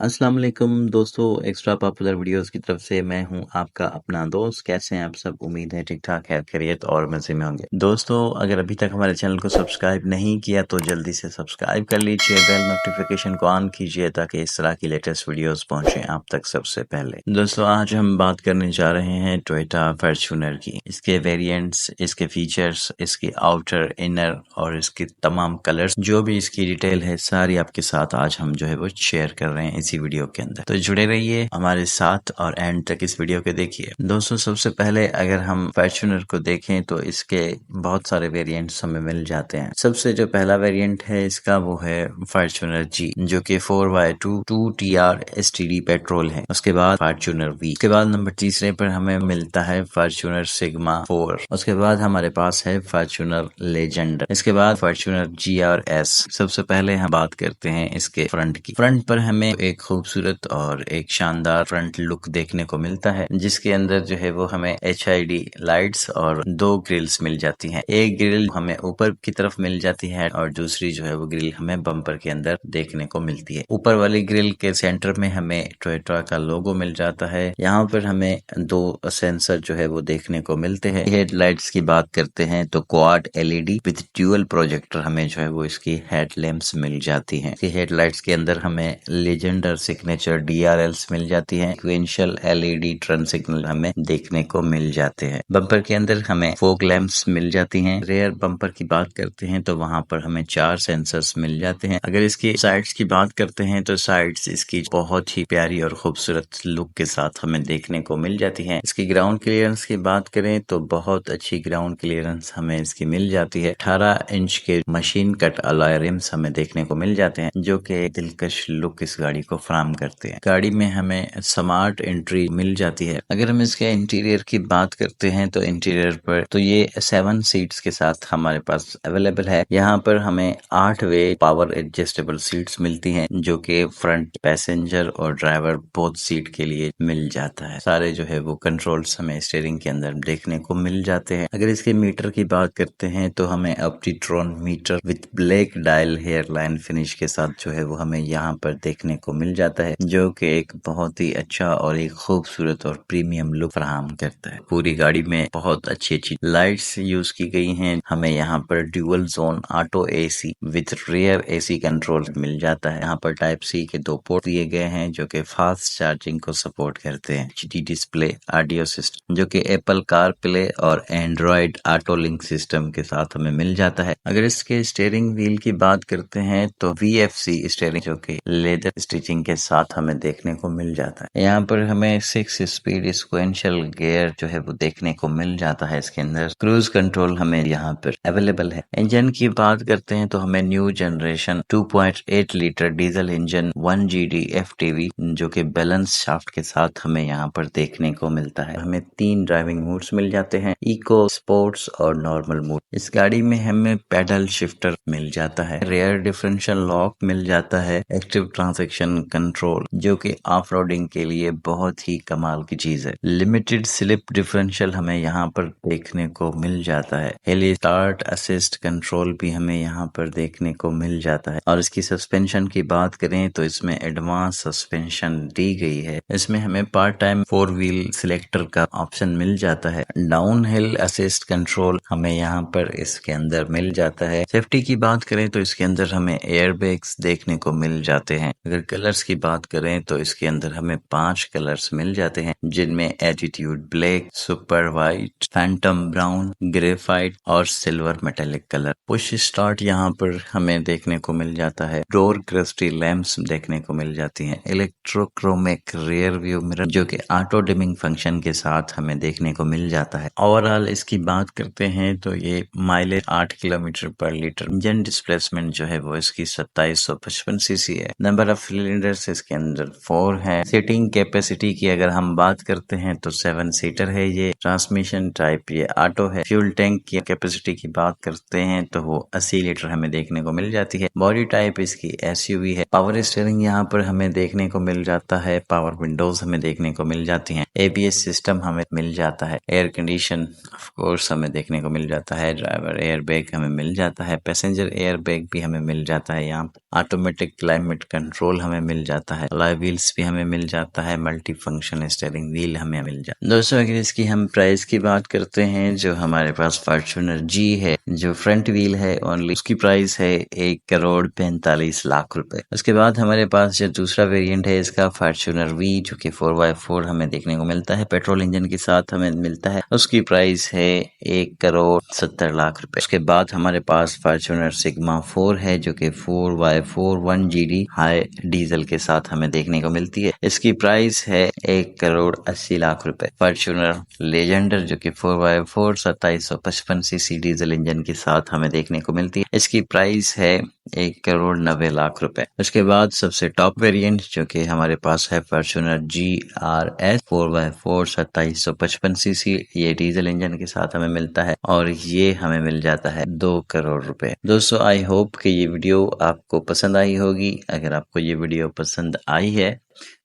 अस्सलाम वालेकुम दोस्तों, एक्स्ट्रा पॉपुलर वीडियोस की तरफ से मैं हूं आपका अपना दोस्त। कैसे हैं आप सब? उम्मीद है ठीक ठाक है, खैरियत और मज़े में होंगे। दोस्तों, अगर अभी तक हमारे चैनल को सब्सक्राइब नहीं किया तो जल्दी से सब्सक्राइब कर लीजिए, बेल नोटिफिकेशन को ऑन कीजिए ताकि इस तरह की लेटेस्ट वीडियोस पहुंचे आप तक सबसे पहले। दोस्तों, आज हम बात करने जा रहे हैं टोयोटा फॉर्च्यूनर की, इसके वेरिएंट्स, इसके फीचर्स, इसकी आउटर, इनर और इसके तमाम कलर्स, जो भी इसकी डिटेल है सारी आपके साथ आज हम जो है वो शेयर कर रहे हैं इसी वीडियो के अंदर। तो जुड़े रहिए हमारे साथ और एंड तक इस वीडियो को देखिए। दोस्तों, सबसे पहले अगर हम फॉर्च्यूनर को देखें तो इसके बहुत सारे वेरिएंट्स हमें मिल जाते हैं। सबसे जो पहला वेरिएंट है इसका वो है फॉर्च्यूनर जी, जो कि 4x2 2TR STD पेट्रोल है। उसके बाद फॉर्च्यूनर वी, उसके बाद नंबर तीसरे पर हमें मिलता है फॉर्च्यूनर सिग्मा 4। उसके बाद हमारे पास है फॉर्च्यूनर लेजेंड। इसके बाद फॉर्च्यूनर GRS। सबसे पहले हम बात करते हैं इसके फ्रंट की। फ्रंट पर हमें एक खूबसूरत और एक शानदार फ्रंट लुक देखने को मिलता है, जिसके अंदर जो है वो हमें HID लाइट्स और दो ग्रिल्स मिल जाती हैं। एक ग्रिल हमें ऊपर की तरफ मिल जाती है और दूसरी जो है वो ग्रिल हमें बम्पर के अंदर देखने को मिलती है। ऊपर वाली ग्रिल के सेंटर में हमें टोयोटा का लोगो मिल जाता है। यहाँ पर हमें दो सेंसर जो है वो देखने को मिलते हैं। हेडलाइट्स की बात करते हैं तो quad LED with dual projector हमें जो है वो इसकी हेडलैम्प्स मिल जाती हैं। हेडलाइट्स के अंदर हमें लेजेंड और सिग्नेचर DRLs मिल जाती हैं। सीक्वेंशियल LED टर्न सिग्नल हमें देखने को मिल जाते हैं। बम्पर के अंदर हमें फॉग लैंप्स मिल जाती हैं। रेयर बम्पर की बात करते हैं तो वहां पर हमें 4 सेंसर्स मिल जाते हैं। अगर इसकी साइड्स की बात करते हैं तो साइड्स इसकी बहुत ही प्यारी और खूबसूरत लुक के साथ हमें देखने को मिल जाती हैं। इसकी ग्राउंड क्लियरेंस की बात करें तो बहुत अच्छी ग्राउंड क्लियरेंस हमें इसकी मिल जाती है। 18 इंच के मशीन कट अलॉय रिम्स हमें देखने को मिल जाते हैं, जो कि दिलकश लुक इस गाड़ी को फराहम करते हैं। गाड़ी में हमें स्मार्ट एंट्री मिल जाती है। अगर हम इसके इंटीरियर की बात करते हैं तो इंटीरियर पर तो ये 7 सीट्स के साथ हमारे पास अवेलेबल है। यहाँ पर हमें 8 वे पावर एडजस्टेबल सीट्स मिलती हैं, जो कि फ्रंट पैसेंजर और ड्राइवर बोथ सीट के लिए मिल जाता है। सारे जो है वो कंट्रोल्स हमें स्टीयरिंग के अंदर देखने को मिल जाते हैं। अगर इसके मीटर की बात करते हैं तो हमें Optitron meter with black dial hairline finish के साथ जो है वो हमें यहाँ पर देखने को मिल जाता है, जो कि एक बहुत ही अच्छा और एक खूबसूरत और प्रीमियम लुक फराहम करता है। पूरी गाड़ी में बहुत अच्छी अच्छी लाइट्स यूज की गई हैं। हमें यहाँ पर dual zone auto AC with rear AC control मिल जाता है। यहाँ पर टाइप C के 2 पोर्ट दिए गए हैं, जो कि फास्ट चार्जिंग को सपोर्ट करते हैं। HD डिस्प्ले ऑडियो सिस्टम, जो कि एप्पल कार प्ले और एंड्रॉइड ऑटो लिंक सिस्टम के साथ हमें मिल जाता है। अगर इसके स्टीयरिंग व्हील की बात करते हैं तो VFC स्टीयरिंग, जो कि लेदर स्टिचिंग के साथ हमें देखने को मिल जाता है। यहाँ पर हमें 6 स्पीड सीक्वेंशियल गियर जो है वो देखने को मिल जाता है। इसके अंदर क्रूज कंट्रोल हमें यहाँ पर अवेलेबल है। इंजन की बात करते हैं तो हमें new generation 2.8 litre diesel engine 1GD FTV, जो कि बैलेंस शाफ्ट के साथ हमें यहाँ पर देखने को मिलता है। हमें 3 ड्राइविंग मोड्स मिल जाते हैं, इको, स्पोर्ट्स और नॉर्मल मोड। इस गाड़ी में हमें पैडल शिफ्टर मिल जाता है, रेयर डिफरेंशियल लॉक मिल जाता है, एक्टिव ट्रांजैक्शन कंट्रोल, जो कि ऑफ रोडिंग के लिए बहुत ही कमाल की चीज है। लिमिटेड स्लिप डिफरेंशियल हमें यहाँ पर देखने को मिल जाता है। हिल स्टार्ट असिस्ट कंट्रोल भी हमें यहाँ पर देखने को मिल जाता है। और इसकी सस्पेंशन की बात करें तो इसमें एडवांस सस्पेंशन दी गई है। इसमें हमें पार्ट टाइम 4 व्हील सिलेक्टर का ऑप्शन मिल जाता है। डाउन हिल असिस्ट कंट्रोल हमें यहाँ पर इसके अंदर मिल जाता है। सेफ्टी की बात करें तो इसके अंदर हमें एयर बैग्स देखने को मिल जाते हैं। अगर कलर्स की बात करें तो इसके अंदर हमें 5 कलर्स मिल जाते हैं, जिनमें attitude black, super white, phantom brown, graphite और silver metallic colour. Push start यहाँ पर हमें देखने को मिल जाता है। डोर क्रिस्टल लैंप्स देखने को मिल जाती हैं। इलेक्ट्रोक्रोमिक रियर व्यू मिरर, जो कि ऑटो डिमिंग फंक्शन के साथ हमें देखने को मिल जाता है। ओवरऑल इसकी बात करते हैं तो ये माइलेज 8 किलोमीटर पर लीटर। इंजन डिस्प्लेसमेंट जो है वो इसकी 2755 सीसी है। नंबर ऑफ सिलेंडर्स इसके अंदर 4 है। सीटिंग कैपेसिटी की अगर हम बात करते हैं तो 7 सीटर है ये। ट्रांसमिशन टाइप ये ऑटो है। फ्यूल टैंक की कैपेसिटी की बात करते हैं तो वो 80 लीटर हमें देखने को मिल जाती है। बॉडी टाइप इसकी SUV है। पावर स्टीयरिंग यहाँ पर हमें देखने को मिल जाता है। पावर विंडोज हमें देखने को मिल जाती हैं। ABS सिस्टम हमें मिल जाता है। एयर कंडीशन ऑफ कोर्स हमें देखने को मिल जाता है। ड्राइवर एयर बैग हमें मिल जाता है। पैसेंजर एयर बैग भी हमें मिल जाता है। यहाँ ऑटोमेटिक क्लाइमेट कंट्रोल हमें मिल जाता है, अलॉय व्हील्स भी हमें मिल जाता है, मल्टी फंक्शन स्टीयरिंग व्हील हमें मिल जाता है। दोस्तों अगर इसकी हम प्राइस की बात करते हैं, जो हमारे पास फॉर्च्यूनर जी है, जो फ्रंट व्हील है ओनली, उसकी प्राइस है 1,45,00,000 रुपए। उसके बाद हमारे पास जो दूसरा वेरिएंट है इसका फॉर्च्यूनर वी, जो कि 4x4 हमें देखने को मिलता है, पेट्रोल इंजन के साथ हमें मिलता है। उसकी प्राइस है 1,70,00,000 रुपए। उसके बाद हमारे पास फॉर्च्यूनर सिग्मा 4 है, जो कि 4x4 1GD हाई डीजल के साथ हमें देखने को मिलती है। इसकी प्राइस है 1,80,00,000 रुपए। फॉर्च्यूनर लेजेंडर, जो कि 4x4 2755cc डीजल इंजन के साथ हमें देखने को मिलती है। इसकी प्राइस है 1,90,00,000 रुपए। उसके बाद सबसे टॉप वेरिएंट जो कि हमारे पास है फॉर्च्यूनर GRS 4x4 2755cc, ये डीजल इंजन के साथ हमें मिलता है और ये हमें मिल जाता है 2 करोड़ रुपए। दोस्तों आई होप कि ये वीडियो आपको पसंद आई होगी। अगर आपको ये वीडियो पसंद आई है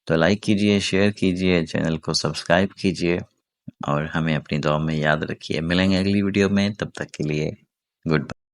तो लाइक कीजिए, शेयर कीजिए, चैनल को सब्सक्राइब कीजिए और हमें अपनी दुआ में याद रखिए। मिलेंगे अगली वीडियो में, तब तक के लिए गुड बाय।